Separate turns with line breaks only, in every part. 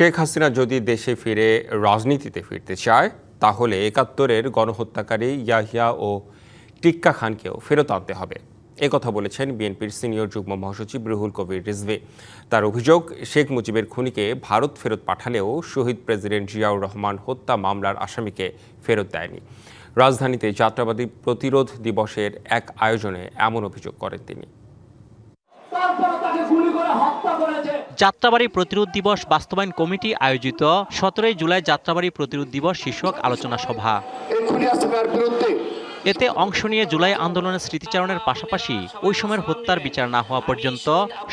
শেখ হাসিনা যদি দেশে ফিরে রাজনীতিতে ফিরতে চায় তাহলে ৭১-এর গণহত্যাকারী ইয়াহিয়া ও টিক্কা খানকেও ফেরত আনতে হবে। একথা বলেছেন বিএনপির সিনিয়র যুগ্ম মহাসচিব রুহুল কবির রিজভী। তার অভিযোগ, শেখ মুজিবের খুনিকে ভারত ফেরত পাঠালেও শহীদ প্রেসিডেন্ট জিয়াউর রহমান হত্যা মামলার আসামিকে ফেরত দেয়নি। রাজধানীতে যাত্রাবাদী প্রতিরোধ দিবসের এক আয়োজনে এমন অভিযোগ করেন তিনি।
যাত্রাবাড়ী প্রতিরোধ দিবস বাস্তবায়ন কমিটি আয়োজিত ১৭ জুলাই যাত্রাবাড়ী প্রতিরোধ দিবস শীর্ষক আলোচনা সভা। এতে অংশ নিয়ে জুলাই আন্দোলনের স্মৃতিচারণের পাশাপাশি ওই সময়ের হত্যার বিচার না হওয়া পর্যন্ত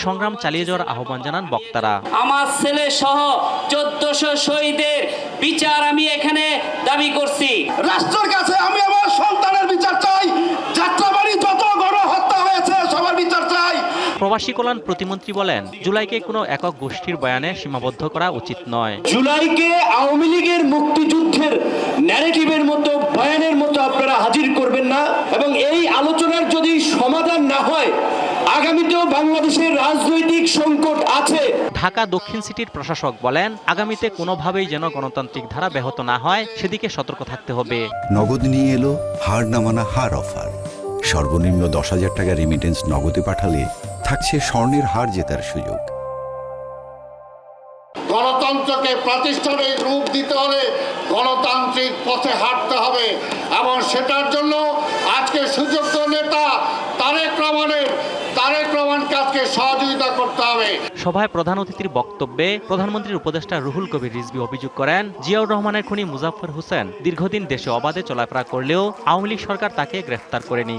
সংগ্রাম চালিয়ে যাওয়ার আহ্বান জানান বক্তারা।
আমার ছেলে সহ ১৪০০ শহীদের বিচার আমি এখানে দাবি করছি।
রাষ্ট্রের কাছে আমি আমার সন্তানের বিচার চাই। যাত্রাবাড়ী যত গণহত্যা হয়েছে সবার বিচার চাই।
প্রবাসী কল্যাণ প্রতিমন্ত্রী বলেন, জুলাইকে কোনো একক গোষ্ঠীর বয়ানে সীমাবদ্ধ করা উচিত নয়।
জুলাইকে আওয়ামী লীগের মুক্তিযুদ্ধের ন্যারেটিভের মতো বয়ানের মতো আপনারা হাজির করবেন না, এবং এই আলোচনার যদি সমাধান না হয় আগামীতেও বাংলাদেশের রাজনৈতিক সংকট আছে।
ঢাকা দক্ষিণ সিটির প্রশাসক বলেন, আগামীতে কোনোভাবেই যেন গণতান্ত্রিক ধারা ব্যাহত না হয় সেদিকে সতর্ক থাকতে হবে।
নগদ নিয়ে এলো হার না মানা হার অফার। সর্বনিম্ন ১০,০০০ টাকা রেমিটেন্স নগদে পাঠালে থাকছে স্বর্ণের হার জেতার সুযোগ।
গণতন্ত্রকে প্রাতিষ্ঠানিক রূপ দিতে হলে গণতান্ত্রিক পথে হাঁটতে হবে, এবং সেটার জন্য আজকে সুযোগ্য নেতা তারেক রহমানকে আজকে সহযোগিতা করতে হবে।
সভায় প্রধান অতিথির বক্তব্যে প্রধানমন্ত্রীর উপদেষ্টা রুহুল কবির রিজভী অভিযোগ করেন, জিয়াউর রহমানের খুনি মুজাফফর হোসেন দীর্ঘদিন দেশে অবাধে চলাফেরা করলেও আওয়ামী লীগ সরকার তাকে গ্রেফতার করেনি।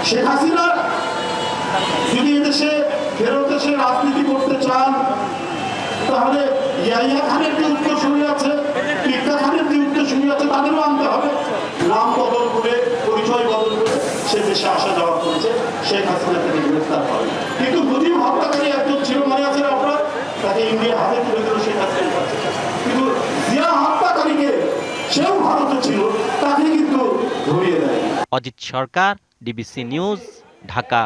শেখ হাসিনা যদি এদেশে ফেরত এসে রাজনীতি করতে চান তাহলে ইয়াহিয়া খানের যে উত্তরসূরি আছে, টিক্কা খানের যে উত্তরসূরি আছে তাদেরও আনতে হবে। নাম বদল করে, পরিচয় বদল করে সে দেশে আসা যাওয়া করেছে, শেখ হাসিনা থেকে গ্রেফতার করে। কিন্তু মুজিব হত্যাকারী একজন ছিল, মনে আছেন আপনার, তাকে ইন্ডিয়ার হাতে তুলে দিল শেখ হাসিনার কাছে। কিন্তু জিয়া হত্যাকারীকে, সেও ভারতে ছিল, তাকে কিন্তু ধরিয়ে দেয়।
অজিত সরকার, ডিবিসি নিউজ, ঢাকা।